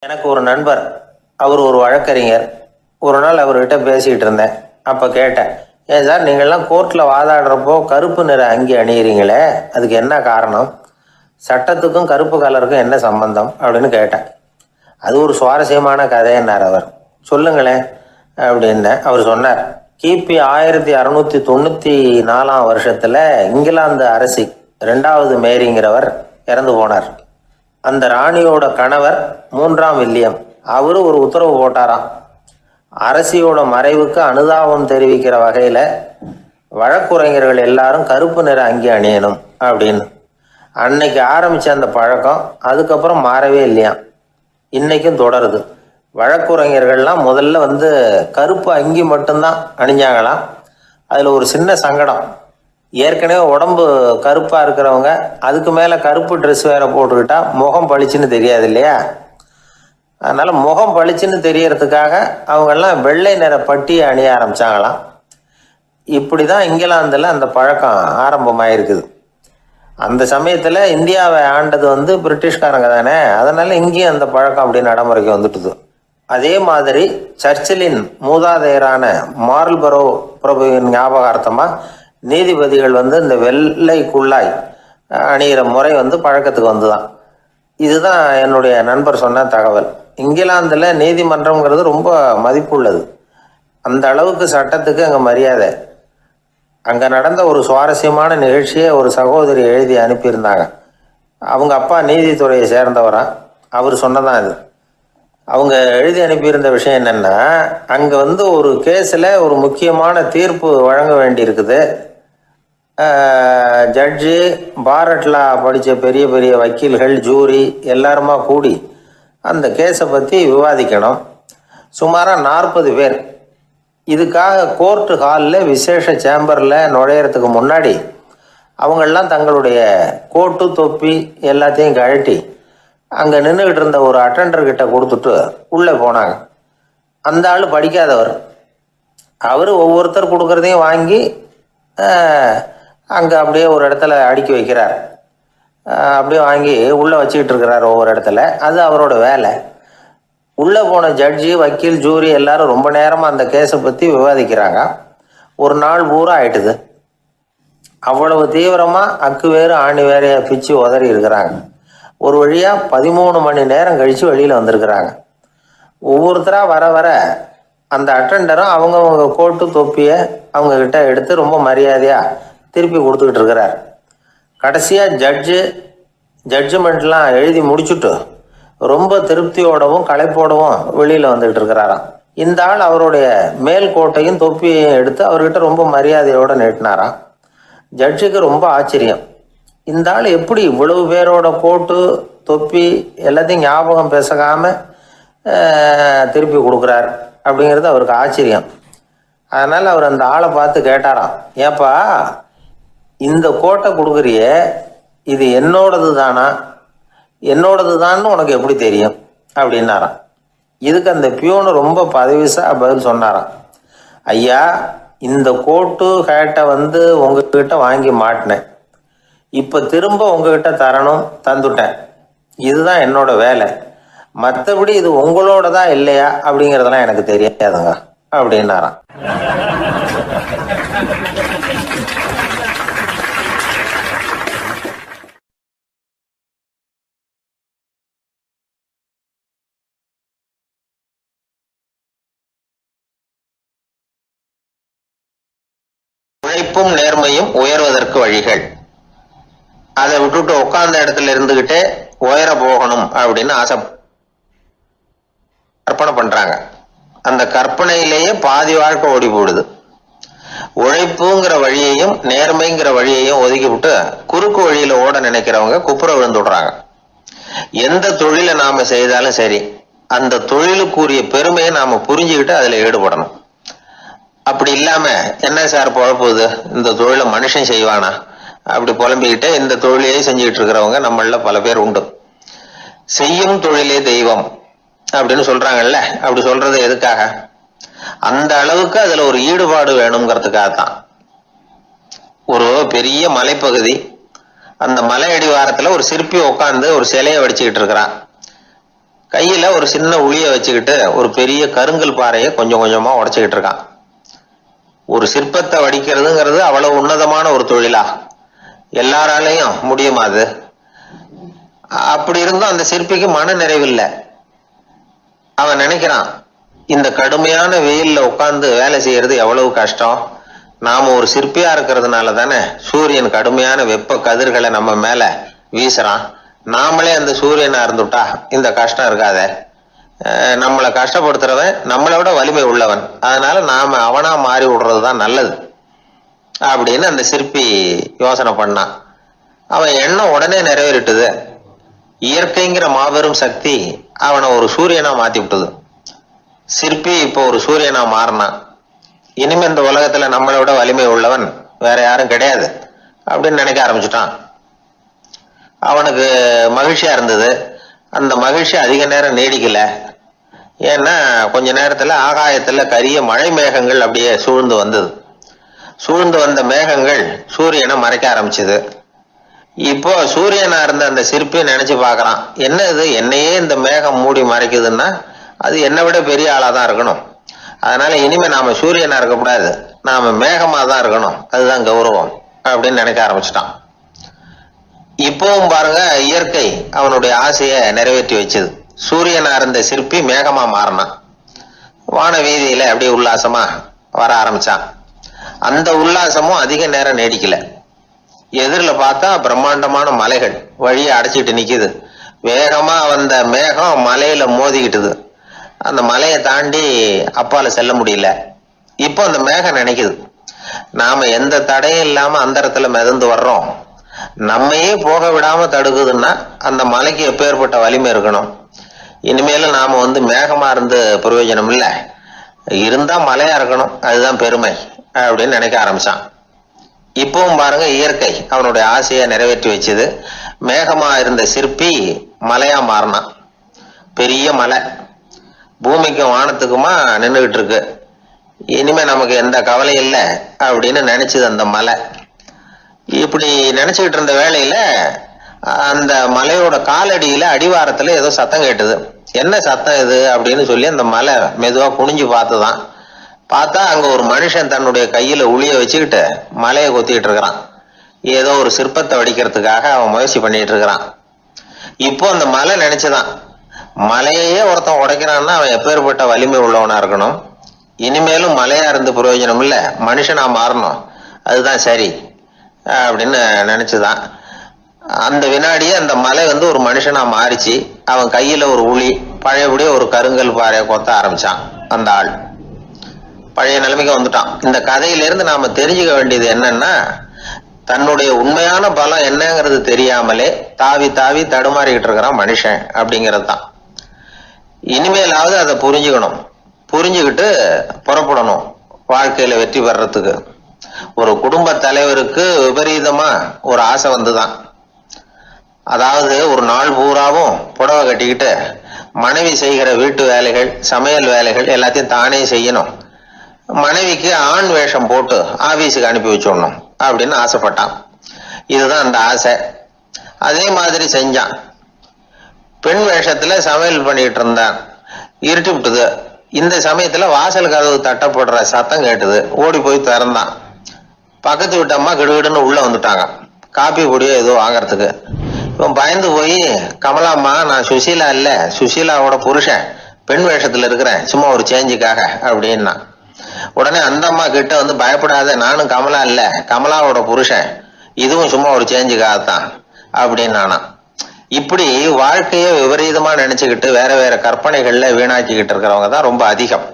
எனக்கு ஒரு நண்பர், அவர் ஒரு வழக்கறிஞர். ஒரு நாள் அவர்கிட்ட பேசிக்கிட்டு இருந்தேன். அப்போ கேட்டேன், ஏன் சார் நீங்கள்லாம் கோர்ட்டில் வாதாடுறப்போ கருப்பு நிற அங்கி அணியிறீங்களே, அதுக்கு என்ன காரணம்? சட்டத்துக்கும் கருப்பு கலருக்கும் என்ன சம்பந்தம் அப்படின்னு கேட்டேன். அது ஒரு சுவாரஸ்யமான கதைன்னார் அவர். சொல்லுங்களேன் அப்படின்னேன். அவர் சொன்னார், கிபி 1694 இங்கிலாந்து அரசி 2வது மேரிங்கிறவர் இறந்து போனார். அந்த ராணியோட கணவர் 3ஆம் வில்லியம், அவரு ஒரு உத்தரவு போட்டாராம். அரசியோட மறைவுக்கு அனுதாபம் தெரிவிக்கிற வகையில் வழக்குரைஞர்கள் எல்லாரும் கருப்பு நிற அங்கி அணியணும் அப்படின்னு. அன்னைக்கு ஆரம்பித்த அந்த பழக்கம் அதுக்கப்புறம் மாறவே இல்லையாம், இன்னைக்கும் தொடருது. வழக்குரைஞர்கள்லாம் முதல்ல கருப்பு அங்கி மட்டும்தான் அணிஞ்சாங்களாம். அதில் ஒரு சின்ன சங்கடம், ஏற்கனவே உடம்பு கருப்பாக இருக்கிறவங்க அதுக்கு மேலே கருப்பு ட்ரெஸ் வேற போட்டுக்கிட்டா முகம் பளிச்சுன்னு தெரியாது இல்லையா? அதனால் முகம் பளிச்சுன்னு தெரியறதுக்காக அவங்கெல்லாம் வெள்ளை நிற பட்டியை அணிய ஆரம்பித்தாங்களாம். இப்படி தான் இங்கிலாந்தில் அந்த பழக்கம் ஆரம்பமாயிருக்குது. அந்த சமயத்தில் இந்தியாவை ஆண்டது பிரிட்டிஷ்காரங்க தானே, அதனால் இங்கேயும் அந்த பழக்கம் அப்படி நடைமுறைக்கு வந்துட்டுது. அதே மாதிரி சர்ச்சிலின் மூதாதையரான மார்ல்பரோ பிரபுவின் ஞாபகார்த்தமாக நீதிபதிகள் இந்த வெள்ளை குள்ளாய் அணிகிற முறை பழக்கத்துக்கு வந்துதான். இதுதான் என்னுடைய நண்பர் சொன்ன தகவல். இங்கிலாந்தில் நீதிமன்றம்ங்கிறது ரொம்ப மதிப்புள்ளது. அந்த அளவுக்கு சட்டத்துக்கு அங்கே மரியாதை. அங்கே நடந்த ஒரு சுவாரஸ்யமான நிகழ்ச்சியை ஒரு சகோதரி எழுதி அனுப்பியிருந்தாங்க. அவங்க அப்பா நீதித்துறையை சேர்ந்தவரா, அவர் சொன்னதான் இது. அவங்க எழுதி அனுப்பியிருந்த விஷயம் என்னென்னா, அங்கே ஒரு கேஸில் ஒரு முக்கியமான தீர்ப்பு வழங்க வேண்டியிருக்குது. ஜட்ஜு, பாரட்லா படித்த பெரிய பெரிய வக்கீல்கள், ஜூரி எல்லாருமா கூடி அந்த கேஸை பற்றி விவாதிக்கணும். சுமாராக 40 பேர். இதுக்காக கோர்ட்டு ஹாலில் விசேஷ சேம்பரில் நுழையிறதுக்கு முன்னாடி அவங்களெலாம் தங்களுடைய கோட்டு தொப்பி எல்லாத்தையும் கழட்டி அங்கே நின்றுக்கிட்டு இருந்த ஒரு அட்டண்டர்கிட்ட கொடுத்துட்டு உள்ளே போனாங்க. அந்த ஆள் படிக்காதவர். அவர் ஒவ்வொருத்தர் கொடுக்குறதையும் வாங்கி அங்கே அப்படியே ஒரு இடத்துல அடுக்கி வைக்கிறார். அப்படியே வாங்கி உள்ளே வச்சுக்கிட்டு இருக்கிறார் ஒவ்வொரு இடத்துல. அது அவரோட வேலை. உள்ளே போன ஜட்ஜி, வக்கீல், ஜூரி எல்லாரும் ரொம்ப நேரமாக அந்த கேஸை பற்றி விவாதிக்கிறாங்க. ஒரு நாள் பூரா ஆயிட்டுது. அவ்வளவு தீவிரமாக அக்கு வேறு ஆணி வேறையாக பிச்சு உதறி இருக்கிறாங்க. ஒரு வழியாக 13 மணி நேரம் கழித்து வெளியில் வந்திருக்கிறாங்க. ஒவ்வொருத்தராக வர வர அந்த அட்டண்டரும் அவங்கவுங்க கோட்டு தொப்பியை அவங்கக்கிட்ட எடுத்து ரொம்ப மரியாதையாக திருப்பி கொடுத்துக்கிட்டு இருக்கிறார். கடைசியாக ஜட்ஜ்மெண்ட்லாம் எழுதி முடிச்சுட்டு ரொம்ப திருப்தியோடவும் களைப்போடவும் வெளியில் வந்துக்கிட்டு இருக்கிறாராம். இந்த ஆள் அவருடைய மேல் கோட்டையும் தொப்பியையும் எடுத்து அவர்கிட்ட ரொம்ப மரியாதையோடு நீட்டினாராம். ஜட்ஜுக்கு ரொம்ப ஆச்சரியம். இந்த ஆள் எப்படி இவ்வளவு பேரோட கோட்டு தொப்பி எல்லாத்தையும் ஞாபகம் பேசாமல் திருப்பி கொடுக்குறார் அப்படிங்கிறது அவருக்கு ஆச்சரியம். அதனால் அவர் அந்த ஆளை பார்த்து கேட்டாராம், ஏப்பா இந்த கோட்டை கொடுக்குறிய, இது என்னோடது தானா? என்னோடது தான்னு உனக்கு எப்படி தெரியும் அப்படின்னாராம். இதுக்கு அந்த பியூனு ரொம்ப பதவிசா பதில் சொன்னாராம், ஐயா இந்த கோட்டு ஹேட்டை உங்ககிட்ட வாங்கி மாட்டினேன், இப்போ திரும்ப உங்ககிட்ட தரணும், தந்துட்டேன். இதுதான் என்னோட வேலை. மற்றபடி இது உங்களோடதா இல்லையா அப்படிங்கிறதெல்லாம் எனக்கு தெரியாதுங்க அப்படின்னாராம். உழைப்பும் நேர்மையும் உயர்வதற்கு வழிகள். அதை விட்டுட்டு உட்கார்ந்த இடத்துல இருந்துகிட்டே உயர போகணும் அப்படின்னு கற்பனை பண்றாங்க. அந்த கற்பனையிலேயே பாதி வாழ்க்கை ஓடி போடுது. உழைப்புங்கிற வழியையும் நேர்மைங்கிற வழியையும் ஒதுக்கி விட்டு குறுக்கு வழியில ஓட நினைக்கிறவங்க குப்புற விழுந்துடுறாங்க. எந்த தொழிலை நாம செய்தாலும் சரி, அந்த தொழிலுக்குரிய பெருமையை நாம புரிஞ்சுக்கிட்டு அதுல ஈடுபடணும். அப்படி இல்லாம என்ன சார் பொழப்புது, இந்த தொழிலை மனுஷன் செய்வானா அப்படி புலம்பிக்கிட்டே இந்த தொழிலையே செஞ்சுக்கிட்டு இருக்கிறவங்க நம்மள பல பேர் உண்டு. செய்யும் தொழிலே தெய்வம் அப்படின்னு சொல்றாங்கல்ல, அப்படி சொல்றது எதுக்காக? அந்த அளவுக்கு அதுல ஒரு ஈடுபாடு வேணுங்கிறதுக்காகத்தான். ஒரு பெரிய மலைப்பகுதி, அந்த மலை அடிவாரத்துல ஒரு சிற்பி உட்காந்து ஒரு சிலையை வடிச்சுக்கிட்டு இருக்கிறான். கையில ஒரு சின்ன உளிய வச்சுக்கிட்டு ஒரு பெரிய கருங்கல் பாறையை கொஞ்சம் கொஞ்சமா உடைச்சுக்கிட்டு இருக்கான். ஒரு சிற்பத்தை வடிக்கிறதுங்கிறது அவ்வளவு உன்னதமான ஒரு தொழிலா? எல்லாராலையும் முடியுமா அது? அப்படி இருந்தும் அந்த சிற்பிக்கு மன நிறைவில்லை. அவன் நினைக்கிறான், இந்த கடுமையான வெயில்ல உட்கார்ந்து வேலை செய்யறது எவ்வளவு கஷ்டம். நாம ஒரு சிற்பியா இருக்கிறதுனால தானே சூரியன் கடுமையான வெப்ப கதிர்களை நம்ம மேல வீசுறான். நாமளே அந்த சூரியனா இருந்துட்டா இந்த கஷ்டம் இருக்காதே. நம்மளை கஷ்டப்படுத்துறவன் நம்மளை விட வலிமை உள்ளவன், அதனால நாம அவனா மாறி விடுறதுதான் நல்லது அப்படின்னு அந்த சிற்பி யோசனை பண்ணான். அவன் எண்ணம் உடனே நிறைவேறிட்டுது. இயற்கைங்கிற மாபெரும் சக்தி அவனை ஒரு சூரியனா மாத்தி விட்டது. சிற்பி இப்போ ஒரு சூரியனா மாறினான். இனிமே இந்த உலகத்துல நம்மளை விட வலிமை உள்ளவன் வேற யாரும் கிடையாது அப்படின்னு நினைக்க ஆரம்பிச்சுட்டான். அவனுக்கு மகிழ்ச்சியா இருந்தது. அந்த மகிழ்ச்சி அதிக நேரம் நீடிக்கல. ஏன்னா கொஞ்ச நேரத்துல ஆகாயத்துல கரிய மழை மேகங்கள் அப்படியே சூழ்ந்து வந்தது. சூழ்ந்து வந்த மேகங்கள் சூரியனை மறைக்க ஆரம்பிச்சது. இப்போ சூரியனா இருந்த அந்த சிற்பி நினைச்சு பாக்குறான், என்ன இது என்னையே இந்த மேகம் மூடி மறைக்குதுன்னா அது என்னை விட பெரிய ஆளா தான் இருக்கணும். அதனால இனிமே நாம சூரியனா இருக்கக்கூடாது, நாம மேகமா தான் இருக்கணும், அதுதான் கௌரவம் அப்படின்னு நினைக்க ஆரம்பிச்சிட்டான். இப்பவும் பாருங்க, இயற்கை அவனுடைய ஆசையை நிறைவேற்றி வச்சது. சூரியனா இருந்த சிற்பி மேகமா மாறினான். வான வீதியில அப்படியே உல்லாசமா வர ஆரம்பிச்சான். அந்த உல்லாசமும் அதிக நேரம் நீடிக்கல. எதிரில் பார்த்தா பிரம்மாண்டமான மலைகள் வழியை அடைச்சிட்டு நிக்குது. வேகமா வந்த மேகம் மலையில மோதிக்கிட்டுது. அந்த மலையை தாண்டி அப்பால செல்ல முடியல. இப்போ அந்த மேகம் நினைக்குது, நாம எந்த தடையும் இல்லாம அந்தரத்துல மிதந்து வர்றோம், நம்மையே போக விடாம தடுக்குதுன்னா அந்த மலைக்கு எப்பேற்பட்ட வலிமை இருக்கணும். இனிமேலும் நாம மேகமா இருந்து பிரயோஜனம் இல்லை, இருந்தா மலையா இருக்கணும், அதுதான் பெருமை அப்படின்னு நினைக்க ஆரம்பிச்சான். இப்பவும் பாருங்க, இயற்கை அவனுடைய ஆசையை நிறைவேற்றி வச்சது. மேகமா இருந்த சிற்பி மலையா மாறினான். பெரிய மலை பூமிக்கும் வானத்துக்குமா நின்றுகிட்டு இருக்கு. இனிமே நமக்கு எந்த கவலை இல்லை அப்படின்னு நினைச்சது அந்த மலை. இப்படி நினைச்சுக்கிட்டு இருந்த வேளையில அந்த மலையோட காலடியில அடிவாரத்துல ஏதோ சத்தம் கேட்டுது. என்ன சத்தம் இது அப்படின்னு சொல்லி அந்த மலை மெதுவா குனிஞ்சு பார்த்துதான். பார்த்தா அங்க ஒரு மனுஷன் தன்னுடைய கையில உளிய வச்சுக்கிட்டு மலையை கொத்திக்கிட்டு இருக்கிறான். ஏதோ ஒரு சிற்பத்தை வடிக்கிறதுக்காக அவன் முயற்சி பண்ணிட்டு இருக்கிறான். இப்போ அந்த மலை நினைச்சுதான், மலையே ஒருத்தன் உடைக்கிறான்னா அவன் எப்பேற்பட்ட வலிமை உள்ளவனா இருக்கணும். இனிமேலும் மலையா இருந்து பிரயோஜனம் இல்ல, மனுஷனா மாறணும், அதுதான் சரி அப்படின்னு நினைச்சுதான். அந்த வினாடியே அந்த மலை ஒரு மனுஷனா மாறிச்சு. அவன் கையில ஒரு உளி, பழையபடியே ஒரு கருங்கல் பாறையை கொத்த ஆரம்பிச்சான். அந்த ஆள் பழைய நிலைமைக்கு வந்துட்டான். இந்த கதையிலிருந்து நாம தெரிஞ்சுக்க வேண்டியது என்னன்னா, தன்னுடைய உண்மையான பலம் என்னங்கிறது தெரியாமலே தாவி தாவி தடுமாறிக்கிட்டு இருக்கிறான் மனுஷன் அப்படிங்கிறது தான். இனிமேலாவது அதை புரிஞ்சுக்கணும். புரிஞ்சுக்கிட்டு புறப்படணும் வாழ்க்கையில வெற்றி பெறறதுக்கு. ஒரு குடும்ப தலைவருக்கு விபரீதமா ஒரு ஆசை வந்துதான். அதாவது ஒரு நாள் பூராவும் புடவை கட்டிக்கிட்டு மனைவி செய்கிற வீட்டு வேலைகள், சமையல் வேலைகள் எல்லாத்தையும் தானே செய்யணும். மனைவிக்கு ஆண் வேஷம் போட்டு ஆபீஸுக்கு அனுப்பி வச்சிடணும் அப்படின்னு ஆசைப்பட்டான். இதுதான் அந்த ஆசை. அதே மாதிரி செஞ்சான். பெண் வேஷத்துல சமையல் பண்ணிட்டு இருந்தான். இருட்டி விட்டுது. இந்த சமயத்துல வாசல் கதவு தட்டப்படுற சத்தம் கேட்டுது. ஓடி போய் திறந்தான். பக்கத்து வீட்டு அம்மா கிடுகிடுன்னு உள்ள வந்துட்டாங்க, காப்பி பொடியோ ஏதோ வாங்கறதுக்கு. இவன் பயந்து போய், கமலாம்மா, நான் சுசீலா இல்ல, சுசீலாவோட புருஷன், பெண் வேஷத்துல இருக்கிறேன், சும்மா ஒரு சேஞ்சுக்காக அப்படின்னா. உடனே அந்த அம்மா கிட்ட பயப்படாத, நானும் கமலா இல்ல, கமலாவோட புருஷன், இதுவும் சும்மா ஒரு சேஞ்சுக்காகத்தான் அப்படின்னு நானா. இப்படி வாழ்க்கைய விபரீதமா நினைச்சுக்கிட்டு வேற வேற கற்பனைகள்ல வீணாக்கிக்கிட்டு இருக்கிறவங்க தான் ரொம்ப அதிகம்.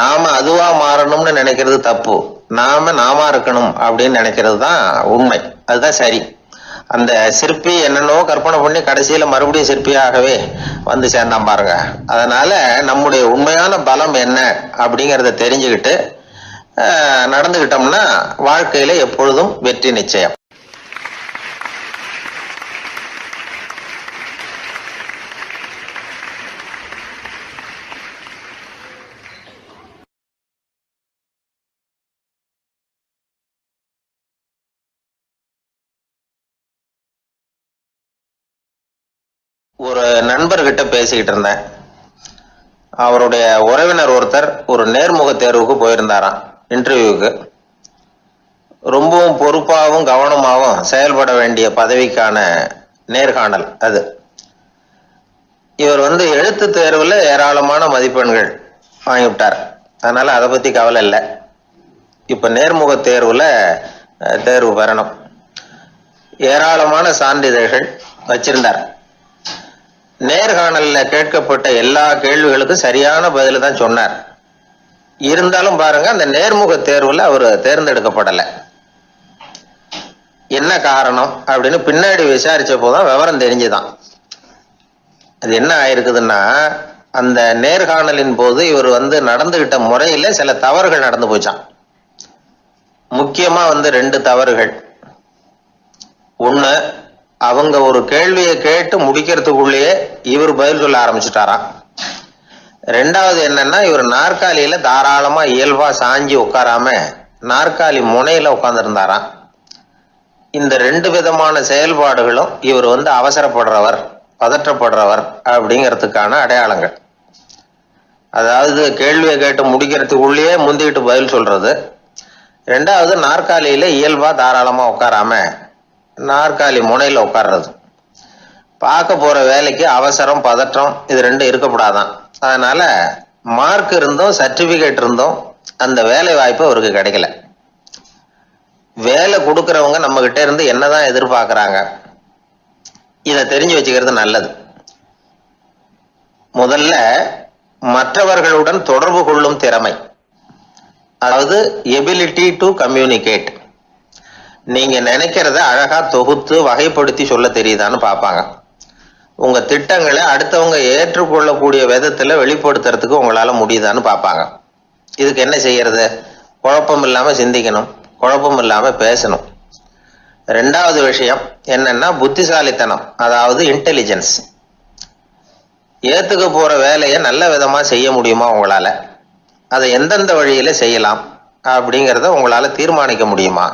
நாம அதுவா மாறணும்னு நினைக்கிறது தப்பு. நாம இருக்கணும் அப்படின்னு நினைக்கிறது தான் உண்மை, அதுதான் சரி. அந்த சிற்பி என்னென்னோ கற்பனை பண்ணி கடைசியில மறுபடியும் சிற்பியாகவே சேர்ந்தான் பாருங்க. அதனால நம்முடைய உண்மையான பலம் என்ன அப்படிங்கறத தெரிஞ்சுக்கிட்டு நடந்துகிட்டோம்னா வாழ்க்கையில எப்பொழுதும் வெற்றி நிச்சயம். ஒரு நண்பர்கிட்ட பேசிக்கிட்டு இருந்தேன். அவருடைய உறவினர் ஒருத்தர் ஒரு நேர்முக தேர்வுக்கு போயிருந்தாராம், இன்டர்வியூக்கு. ரொம்பவும் பொறுப்பாகவும் கவனமாகவும் செயல்பட வேண்டிய பதவிக்கான நேர்காணல் அது. இவர் எழுத்து தேர்வுல ஏராளமான மதிப்பெண்கள் வாங்கிவிட்டார். அதனால அதை பத்தி கவலை இல்லை. இப்ப நேர்முக தேர்வுல தேர்வு பெறணும். ஏராளமான சான்றிதழ்கள் வச்சிருந்தார். நேர்காணல்ல கேட்கப்பட்ட எல்லா கேள்விகளுக்கும் சரியான பதில தான் சொன்னார். இருந்தாலும் பாருங்க, அந்த நேர்முக தேர்வுல அவர் தேர்ந்தெடுக்கப்படலை. என்ன காரணம் அப்படின்னு பின்னாடி விசாரிச்ச போதுதான் விவரம் தெரிஞ்சுதான். அது என்ன ஆயிருக்குதுன்னா, அந்த நேர்காணலின் போது இவர் நடந்துகிட்ட முறையில சில தவறுகள் நடந்து போச்சான். முக்கியமா 2 தவறுகள். ஒண்ணு, அவங்க ஒரு கேள்வியை கேட்டு முடிக்கிறதுக்குள்ளேயே இவர் பதில் சொல்ல ஆரம்பிச்சுட்டாராம். ரெண்டாவது என்னன்னா, இவர் நாற்காலியில தாராளமா இயல்பா சாஞ்சி உட்காராம நாற்காலி முனையில உட்கார்ந்துருந்தாராம். இந்த 2 விதமான செயல்பாடுகளும் இவர் அவசரப்படுறவர், பதற்றப்படுறவர் அப்படிங்கிறதுக்கான அடையாளங்கள். அதாவது கேள்வியை கேட்டு முடிக்கிறதுக்குள்ளேயே முந்திக்கிட்டு பதில் சொல்றது. ரெண்டாவது, நாற்காலியில இயல்பா தாராளமா உட்காராம நாற்காலி முனையில உட்கார்றது. பார்க்க போற வேலைக்கு அவசரம், பதற்றம் இது 2 இருக்கக்கூடாதான். அதனால மார்க் இருந்தும் சர்டிபிகேட் இருந்தும் அந்த வேலை வாய்ப்பு அவருக்கு கிடைக்கல. வேலை கொடுக்கறவங்க நம்ம கிட்ட இருந்து என்னதான் எதிர்பார்க்கறாங்க, இதை தெரிஞ்சு வச்சுக்கிறது நல்லது. முதல்ல மற்றவர்களுடன் தொடர்பு கொள்ளும் திறமை, அதாவது எபிலிட்டி டு கம்யூனிகேட். நீங்க நினைக்கிறத அழகா தொகுத்து வகைப்படுத்தி சொல்ல தெரியுதான்னு பார்ப்பாங்க. உங்க திட்டங்களை அடுத்தவங்க ஏற்றுக்கொள்ளக்கூடிய விதத்துல வெளிப்படுத்துறதுக்கு உங்களால முடியுதான்னு பார்ப்பாங்க. இதுக்கு என்ன செய்யறது? குழப்பம் இல்லாம சிந்திக்கணும், குழப்பம் இல்லாம பேசணும். ரெண்டாவது விஷயம் என்னன்னா புத்திசாலித்தனம், அதாவது இன்டெலிஜென்ஸ். ஏத்துக்க போற வேலையை நல்ல விதமா செய்ய முடியுமா உங்களால, அதை எந்தெந்த வழியில செய்யலாம் அப்படிங்கிறத உங்களால தீர்மானிக்க முடியுமா,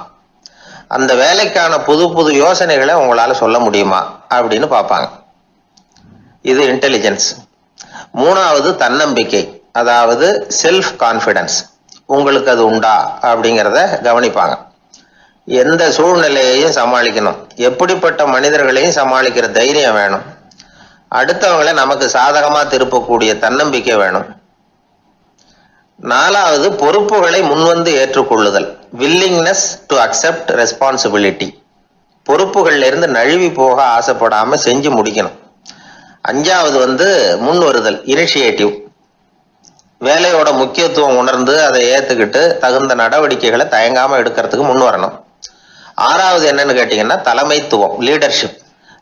அந்த வேலைக்கான புது புது யோசனைகளை உங்களால சொல்ல முடியுமா அப்படின்னு பார்ப்பாங்க. இது இன்டெலிஜென்ஸ். மூணாவது தன்னம்பிக்கை, அதாவது செல்ஃப் கான்ஃபிடன்ஸ். உங்களுக்கு அது உண்டா அப்படிங்கிறத கவனிப்பாங்க. எந்த சூழ்நிலையையும் சமாளிக்கணும், எப்படிப்பட்ட மனிதர்களையும் சமாளிக்கிற தைரியம் வேணும், அடுத்தவங்களை நமக்கு சாதகமா திருப்பக்கூடிய தன்னம்பிக்கை வேணும். நாலாவது பொறுப்புகளை முன்வந்து ஏற்றுக்கொள்ளுதல், வில்லிங்னஸ் டு அக்செப்ட் ரெஸ்பான்சிபிலிட்டி. பொறுப்புகள்ல இருந்து நழுவி போக ஆசைப்படாம செஞ்சு முடிக்கணும். அஞ்சாவது முன் வருதல், இனிஷியேட்டிவ். வேலையோட முக்கியத்துவம் உணர்ந்து அதை ஏத்துக்கிட்டு தகுந்த நடவடிக்கைகளை தயங்காம எடுக்கிறதுக்கு முன் வரணும். ஆறாவது என்னன்னு கேட்டீங்கன்னா தலைமைத்துவம், லீடர்ஷிப்.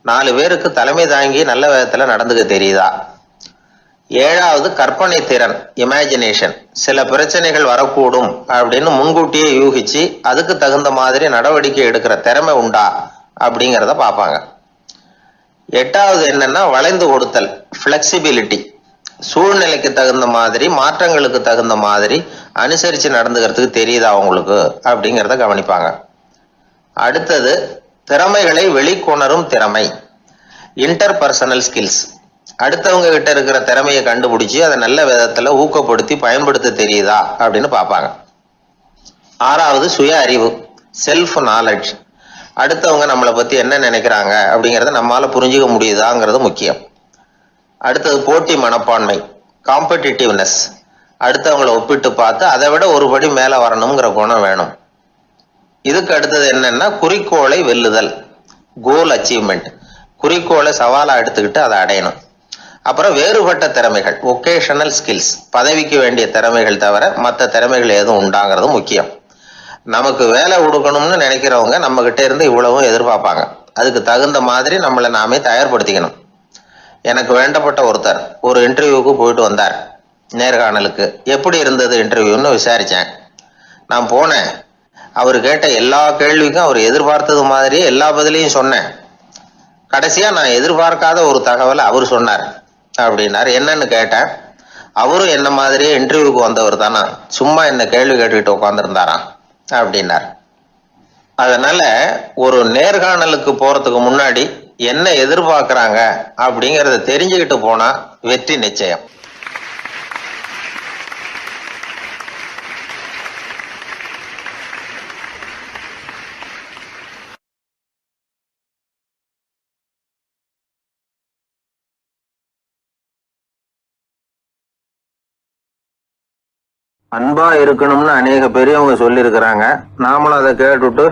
4 பேருக்கு தலைமை தாங்கி நல்ல விதத்துல நடந்துக்க தெரியுதா. ஏழாவது கற்பனை திறன், இமேஜினேஷன். சில பிரச்சனைகள் வரக்கூடும் அப்படின்னு முன்கூட்டியே யூகிச்சு அதுக்கு தகுந்த மாதிரி நடவடிக்கை எடுக்கிற திறமை உண்டா அப்படிங்கிறத பார்ப்பாங்க. எட்டாவது என்னன்னா வளைந்து கொடுத்தல், பிளெக்சிபிலிட்டி. சூழ்நிலைக்கு தகுந்த மாதிரி, மாற்றங்களுக்கு தகுந்த மாதிரி அனுசரிச்சு நடந்துக்கிறதுக்கு தெரியுதா அவங்களுக்கு அப்படிங்கிறத கவனிப்பாங்க. அடுத்தது திறமைகளை வெளிக்கொணரும் திறமை, இன்டர்பர்சனல் ஸ்கில்ஸ். அடுத்தவங்க கிட்ட இருக்கிற திறமையை கண்டுபிடிச்சு அதை நல்ல விதத்துல ஊக்கப்படுத்தி பயன்படுத்த தெரியுதா அப்படின்னு பார்ப்பாங்க. ஆறாவது சுய அறிவு, செல்ஃப் நாலேஜ். அடுத்தவங்க நம்மளை பத்தி என்ன நினைக்கிறாங்க அப்படிங்கறத நம்மால புரிஞ்சுக்க முடியுதாங்கிறது முக்கியம். அடுத்தது போட்டி மனப்பான்மை, காம்படிட்டிவ்னஸ். அடுத்தவங்களை ஒப்பிட்டு பார்த்து அதை விட ஒரு படி மேல வரணுங்கிற குணம் வேணும். இதுக்கு அடுத்தது என்னன்னா குறிக்கோளை வெல்லுதல், கோல் அச்சீவ்மெண்ட். குறிக்கோளை சவாலா எடுத்துக்கிட்டு அதை அடையணும். அப்புறம் வேறுபட்ட திறமைகள், ஒகேஷனல் ஸ்கில்ஸ். பதவிக்கு வேண்டிய திறமைகள் தவிர மற்ற திறமைகள் எதுவும் உண்டாங்கிறது முக்கியம். நமக்கு வேலை கொடுக்கணும்னு நினைக்கிறவங்க நம்ம கிட்ட இருந்து இவ்வளவும் எதிர்பார்ப்பாங்க. அதுக்கு தகுந்த மாதிரி நம்மளை நாமே தயார்படுத்திக்கணும். எனக்கு வேண்டப்பட்ட ஒருத்தர் ஒரு இன்டர்வியூக்கு போயிட்டு வந்தார், நேர்காணலுக்கு. எப்படி இருந்தது இன்டர்வியூன்னு விசாரிச்சேன். நான் போனேன். அவர் கேட்ட எல்லா கேள்விக்கும் அவர் எதிர்பார்த்தது மாதிரியே எல்லா பதிலையும் சொன்னேன். கடைசியா நான் எதிர்பார்க்காத ஒரு தகவலை அவர் சொன்னார் அப்படின்னாரு. என்னன்னு கேட்டேன். அவரும் என்ன மாதிரியே இன்டர்வியூக்கு வந்தவர் தானா, சும்மா என்ன கேள்வி கேட்டுக்கிட்டு உட்காந்துருந்தாராம் அப்படின்னார். அதனால ஒரு நேர்காணலுக்கு போறதுக்கு முன்னாடி என்ன எதிர்பார்க்கறாங்க அப்படிங்கறத தெரிஞ்சுக்கிட்டு போனா வெற்றி நிச்சயம். அன்பா இருக்கணும்னு அநேக பெரியவங்க சொல்லியிருக்கிறாங்க. நாமளும் அதை கேட்டுட்டு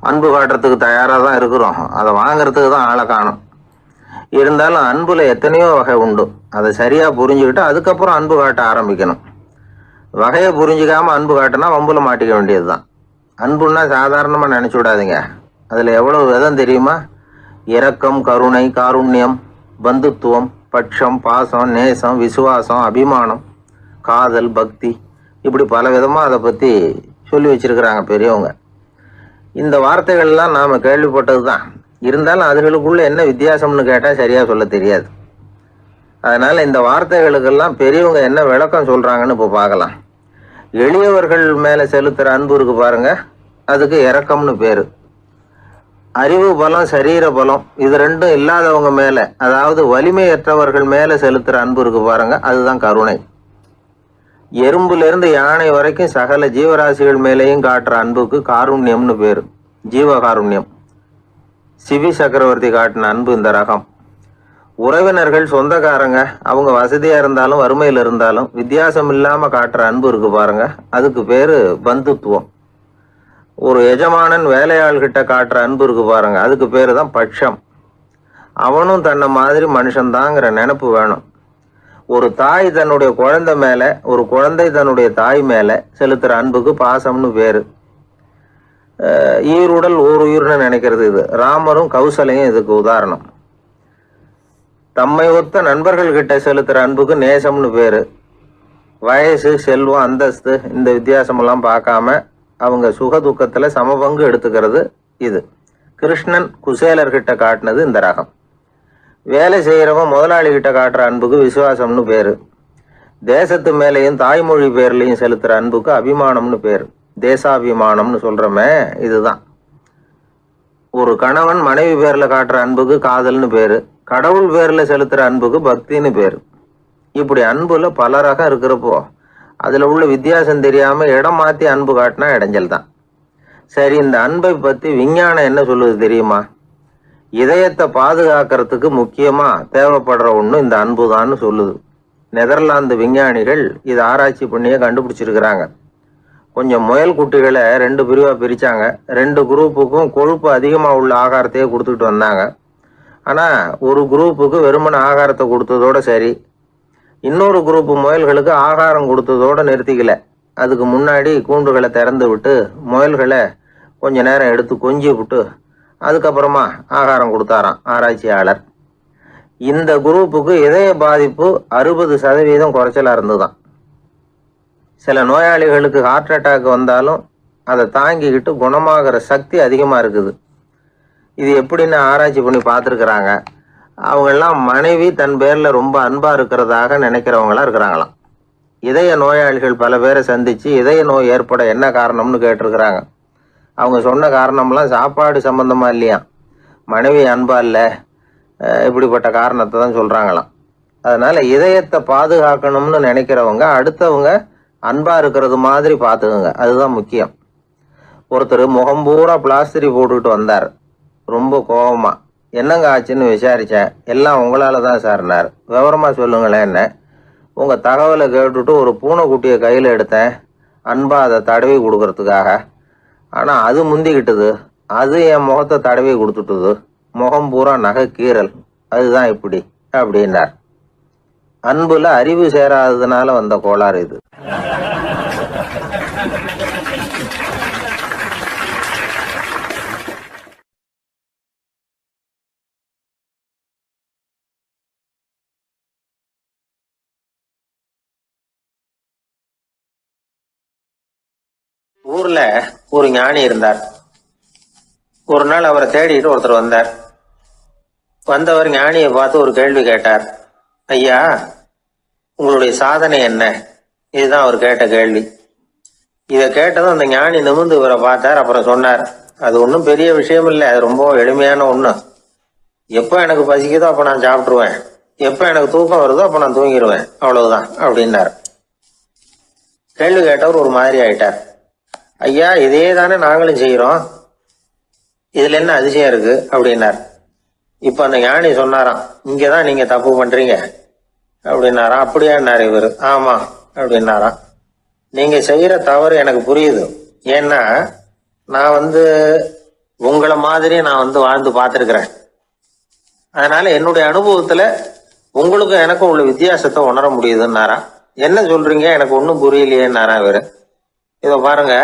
அன்பு காட்டுறதுக்கு தயாரா தான் இருக்கிறோம். அதை வாங்குறதுக்கு தான் ஆளை காணும். இருந்தாலும் அன்புல எத்தனையோ வகை உண்டு. அதை சரியா புரிஞ்சுக்கிட்டு அதுக்கப்புறம் அன்பு காட்ட ஆரம்பிக்கணும். வகையை புரிஞ்சுக்காம அன்பு காட்டினா வம்புல மாட்டிக்க வேண்டியதுதான். அன்புன்னா சாதாரணமா நினைச்சு விடாதீங்க. அதுல எவ்வளவு விதம் தெரியுமா? இரக்கம், கருணை, காருண்யம், பந்துத்துவம், பட்சம், பாசம், நேசம், விசுவாசம், அபிமானம், காதல், பக்தி, இப்படி பல விதமா அதை பத்தி சொல்லி வச்சிருக்கிறாங்க பெரியவங்க. இந்த வார்த்தைகள்லாம் நாம கேள்விப்பட்டது தான். இருந்தாலும் அதுகளுக்குள்ள என்ன வித்தியாசம்னு கேட்டா சரியா சொல்ல தெரியாது. அதனால இந்த வார்த்தைகளுக்கெல்லாம் பெரியவங்க என்ன விளக்கம் சொல்றாங்கன்னு இப்போ பார்க்கலாம். எளியவர்கள் மேல செலுத்துற அன்பு இருக்கு பாருங்க, அதுக்கு இரக்கம்னு பேரு. அறிவு பலம், சரீர பலம், இது ரெண்டும் இல்லாதவங்க மேல, அதாவது வலிமையற்றவர்கள் மேல செலுத்துற அன்பு இருக்கு பாருங்க, அதுதான் கருணை. எறும்புல இருந்து யானை வரைக்கும் சகல ஜீவராசிகள் மேலேயும் காட்டுற அன்புக்கு காருண்யம்னு பேரு, ஜீவகாருண்யம். சிவி சக்கரவர்த்தி காட்டின அன்பு இந்த ரகம். உறவினர்கள், சொந்தக்காரங்க, அவங்க வசதியா இருந்தாலும் வறுமையில் இருந்தாலும் வித்தியாசம் இல்லாம காட்டுற அன்பு இருக்கு பாருங்க, அதுக்கு பேரு பந்துத்துவம். ஒரு எஜமானன் வேலையாள்கிட்ட காட்டுற அன்பு இருக்கு பாருங்க, அதுக்கு பேரு தான் பட்சம். அவனும் தன்னை மாதிரி மனுஷன்தாங்கிற நினைப்பு வேணும். ஒரு தாய் தன்னுடைய குழந்தை மேல, ஒரு குழந்தை தன்னுடைய தாய் மேல செலுத்துற அன்புக்கு பாசம்னு பேரு. ஈருடல் ஓர் உயிர்னு நினைக்கிறது இது. ராமரும் கௌசலையும் இதுக்கு உதாரணம். தம்மை ஒத்த நண்பர்கள் கிட்ட செலுத்துற அன்புக்கு நேசம்னு பேரு. வயசு, செல்வம், அந்தஸ்து, இந்த வித்தியாசமெல்லாம் பார்க்காம அவங்க சுக துக்கத்துல சமபங்கு எடுத்துக்கிறது இது. கிருஷ்ணன் குசேலர்கிட்ட காட்டினது இந்த ரகம். வேலை செய்யறவன் முதலாளி கிட்ட காட்டுற அன்புக்கு விசுவாசம்னு பேரு. தேசத்து மேலையும் தாய்மொழி பேர்லையும் செலுத்துற அன்புக்கு அபிமானம்னு பேரு. தேசாபிமானம்னு சொல்றமே இதுதான். ஒரு கணவன் மனைவி பேர்ல காட்டுற அன்புக்கு காதல்னு பேரு. கடவுள் பேர்ல செலுத்துற அன்புக்கு பக்தின்னு பேரு. இப்படி அன்புல பல ரகம் இருக்கிறப்போ அதுல உள்ள வித்தியாசம் தெரியாம இடம் மாத்தி அன்பு காட்டினா இடைஞ்சல் தான். சரி, இந்த அன்பை பத்தி விஞ்ஞானம் என்ன சொல்லுது தெரியுமா? இதயத்தை பாதுகாக்கிறதுக்கு முக்கியமா தேவைப்படுற ஒண்ணு இந்த அன்புதான்னு சொல்லுது. நெதர்லாந்து விஞ்ஞானிகள் இதை ஆராய்ச்சி பண்ணியே கண்டுபிடிச்சிருக்கிறாங்க. கொஞ்சம் முயல் குட்டிகளை 2 பிரிவா பிரிச்சாங்க. 2 குரூப்புக்கும் கொழுப்பு அதிகமா உள்ள ஆகாரத்தையே கொடுத்துட்டு வந்தாங்க. ஆனா ஒரு குரூப்புக்கு வெறுமன ஆகாரத்தை கொடுத்ததோட சரி, இன்னொரு குரூப் முயல்களுக்கு ஆகாரம் கொடுத்ததோட நிறுத்திக்கல. அதுக்கு முன்னாடி கூண்டுகளை திறந்து விட்டு முயல்களை கொஞ்ச நேரம் எடுத்து கொஞ்சி விட்டு அதுக்கப்புறமா ஆகாரம் கொடுத்தாராம் ஆராய்ச்சியாளர். இந்த குரூப்புக்கு இதய பாதிப்பு 60% குறைச்சலா இருந்துதான். சில நோயாளிகளுக்கு ஹார்ட் அட்டாக் வந்தாலும் அதை தாங்கிக்கிட்டு குணமாகிற சக்தி அதிகமா இருக்குது. இது எப்படின்னு ஆராய்ச்சி பண்ணி பார்த்துருக்குறாங்க. அவங்கெல்லாம் மனைவி தன் பேர்ல ரொம்ப அன்பா இருக்கிறதாக நினைக்கிறவங்களா இருக்கிறாங்களாம். இதய நோயாளிகள் பல பேரை சந்திச்சு இதய நோய் ஏற்பட என்ன காரணம்னு கேட்டிருக்கிறாங்க. அவங்க சொன்ன காரணம்லாம் சாப்பாடு சம்பந்தமா இல்லையா, மனைவி அன்பா இல்ல, இப்படிப்பட்ட காரணத்தை தான் சொல்றாங்களாம். அதனால இதயத்தை பாதுகாக்கணும்னு நினைக்கிறவங்க அடுத்தவங்க அன்பா இருக்கிறது மாதிரி பார்த்துக்குங்க, அதுதான் முக்கியம். ஒருத்தர் முகம் பூரா பிளாஸ்டரி போட்டுக்கிட்டு வந்தார். ரொம்ப கோபமா, என்னங்க ஆச்சுன்னு விசாரிச்சேன். எல்லாம் உங்களால தான் சார்னார். விவரமா சொல்லுங்களேன். என்ன? உங்க தகவலை கேட்டுட்டு ஒரு பூனைக்குட்டியை கையில எடுத்தேன், அன்பா அதை தடவி கொடுக்கறதுக்காக. ஆனா அது முந்திக்கிட்டது, அது என் முகத்தை தடவி கொடுத்துட்டுது, முகம் பூரா நகை கீறல், அதுதான் இப்படி அப்படின்னார். அன்புல அறிவு சேராததுனால வந்த கோளாறு இது. ஊர்ல ஒரு ஞானி இருந்தார். ஒரு நாள் அவரை தேடிட்டு ஒருத்தர் வந்தார். வந்தவர் ஞானியை பார்த்து ஒரு கேள்வி கேட்டார். ஐயா, உங்களுடைய சாதனை என்ன? இதுதான் அவர் கேட்ட கேள்வி. இதை கேட்டதும் அந்த ஞானி நிமிர்ந்து இவரை பார்த்தார். அப்புறம் சொன்னார், அது ஒன்றும் பெரிய விஷயம் இல்லை, அது ரொம்ப எளிமையான ஒண்ணு. எப்போ எனக்கு பசிக்குதோ அப்ப நான் சாப்பிட்டுருவேன், எப்ப எனக்கு தூக்கம் வருதோ அப்ப நான் தூங்கிடுவேன், அவ்வளவுதான் அப்படின்னாரு. கேள்வி கேட்டவர் ஒரு மாதிரி ஆயிட்டார். ஐயா, இதே தானே நாங்களும் செய்யறோம், இதுல என்ன அதிசயம் இருக்கு அப்படின்னார். இப்ப அந்த ஞானி சொன்னாராம், இங்கதான் நீங்க தப்பு பண்றீங்க அப்படின்னாராம். அப்படியான்னாரு இவரு. ஆமா அப்படின்னாராம். நீங்க செய்யற தவறு எனக்கு புரியுது. ஏன்னா நான் உங்களை மாதிரி நான் வாழ்ந்து பார்த்திருக்கிறேன். அதனால என்னுடைய அனுபவத்துல உங்களுக்கும் எனக்கும் உள்ள வித்தியாசத்தை உணர முடியுதுன்னாரா. என்ன சொல்றீங்க, எனக்கு ஒன்னும் புரியலையேன்னாரா இவரு. இத பாருங்க,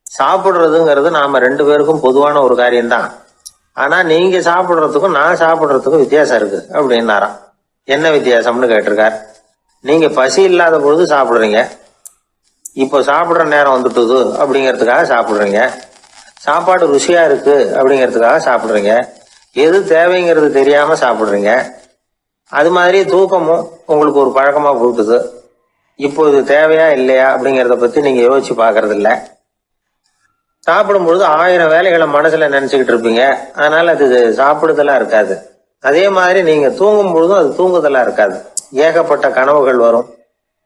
சாப்பிடுறதுங்கிறது நாம ரெண்டு பேருக்கும் பொதுவான ஒரு காரியம்தான். ஆனா நீங்க சாப்பிடுறதுக்கும் நான் சாப்பிடுறதுக்கும் வித்தியாசம் இருக்கு அப்படின்னாராம். என்ன வித்தியாசம்னு கேட்டிருக்கார். நீங்க பசி இல்லாத பொழுது சாப்பிடுறீங்க, இப்போ சாப்பிடுற நேரம் வந்துட்டுது அப்படிங்கிறதுக்காக சாப்பிடுறீங்க. சாப்பாடு ருசியா இருக்கு அப்படிங்கிறதுக்காக சாப்பிடுறீங்க. எது தேவைங்கிறது தெரியாம சாப்பிடுறீங்க. அது மாதிரி தூக்கமும் உங்களுக்கு ஒரு பழக்கமா போட்டுது. இப்போ இது தேவையா இல்லையா அப்படிங்கிறத பத்தி நீங்க யோசிச்சு பாக்குறது இல்ல. சாப்பிடும்பொழுது 1000 வேலைகளை மனசுல நினைச்சுக்கிட்டு இருப்பீங்க, அதனால அது சாப்பிடுதலா இருக்காது. அதே மாதிரி நீங்க தூங்கும் பொழுதும் அது தூங்குதலா இருக்காது. ஏகப்பட்ட கனவுகள் வரும்,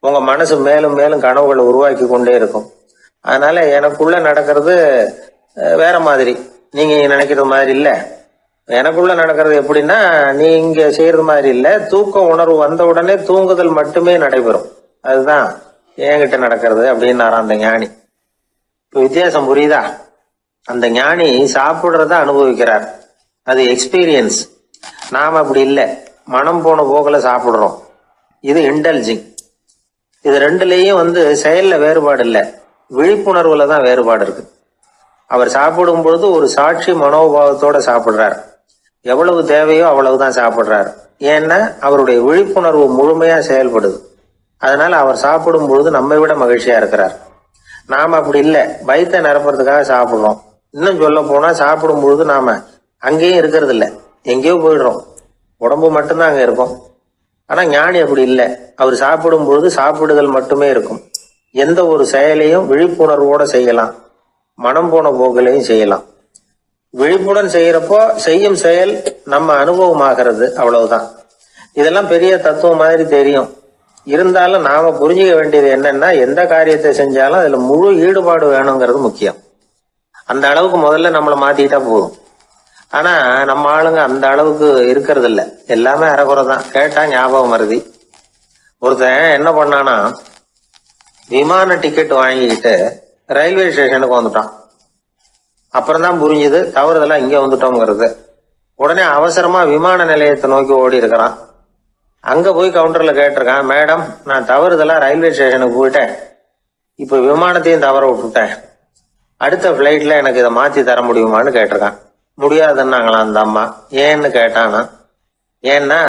உங்க மனசு மேலும் மேலும் கனவுகளை உருவாக்கி கொண்டே இருக்கும். அதனால எனக்குள்ள நடக்கிறது வேற மாதிரி, நீங்க நினைக்கிற மாதிரி இல்ல. எனக்குள்ள நடக்கிறது எப்படின்னா, நீங்க செய்யறது மாதிரி இல்ல. தூக்க உணர்வு வந்த உடனே தூங்குதல் மட்டுமே நடைபெறும். அதுதான் என்கிட்ட நடக்கிறது அப்படின்னாரா அந்த ஞானி. இப்ப வித்தியாசம் புரியுதா? அந்த ஞானி சாப்பிடுறத அனுபவிக்கிறார், அது எக்ஸ்பீரியன்ஸ். நாம அப்படி இல்லை, மனம் போன போகல சாப்பிடுறோம். இது இன்டெலிஜிங். இது ரெண்டுலயும் செயல்ல வேறுபாடு இல்லை, விழிப்புணர்வுல தான் வேறுபாடு இருக்கு. அவர் சாப்பிடும் பொழுது ஒரு சாட்சி மனோபாவத்தோட சாப்பிடுறார். எவ்வளவு தேவையோ அவ்வளவுதான் சாப்பிடுறார். ஏன்னா அவருடைய விழிப்புணர்வு முழுமையா செயல்படுது. அதனால அவர் சாப்பிடும் பொழுது நம்மை விட மகிழ்ச்சியா இருக்கிறார். நாம அப்படி இல்லை, வயிற்றை நிரப்புறதுக்காக சாப்பிடுறோம். இன்னும் சொல்ல போனா சாப்பிடும் பொழுது நாம அங்கேயும் இருக்கிறது இல்லை, எங்கேயோ போயிடுறோம். உடம்பு மட்டும்தான் அங்க இருக்கும். ஆனா ஞானி அப்படி இல்லை, அவர் சாப்பிடும் பொழுது சாப்பிடுதல் மட்டுமே இருக்கும். எந்த ஒரு செயலையும் விழிப்புணர்வோட செய்யலாம், மனம் போன போக்கிலையும் செய்யலாம். விழிப்புடன் செய்யறப்போ செய்யும் செயல் நம்ம அனுபவம் ஆகிறது, அவ்வளவுதான். இதெல்லாம் பெரிய தத்துவம் மாதிரி தெரியும். இருந்தாலும் நாம புரிஞ்சுக்க வேண்டியது என்னன்னா, எந்த காரியத்தை செஞ்சாலும் அதுல முழு ஈடுபாடு வேணுங்கிறது முக்கியம். அந்த அளவுக்கு முதல்ல நம்மளை மாத்திட்டா போதும். ஆனா நம்ம ஆளுங்க அந்த அளவுக்கு இருக்கிறது இல்ல, எல்லாமே அரைக்குறை தான். கேட்டா ஞாபகம் மருதி. ஒருத்தன் என்ன பண்ணானா, விமான டிக்கெட் வாங்கிக்கிட்டு ரயில்வே ஸ்டேஷனுக்கு வந்துட்டான். அப்புறம் தான் புரிஞ்சுது தவறுதெல்லாம் இங்க வந்துட்டோங்கிறது. உடனே அவசரமா விமான நிலையத்தை நோக்கி ஓடி இருக்கிறான். அங்க போய் கவுண்டர்ல கேட்டிருக்கான், மேடம் நான் தவறுதலா ரயில்வே ஸ்டேஷனுக்கு போயிட்டேன், இப்ப விமானத்தையும் தவற விட்டுட்டேன், அடுத்த பிளைட்ல எனக்கு இதை மாத்தி தர முடியுமான்னு கேட்டிருக்கான். முடியாதுன்னாங்களாம் அந்த அம்மா. ஏன்னு கேட்டானா, ஏன்னா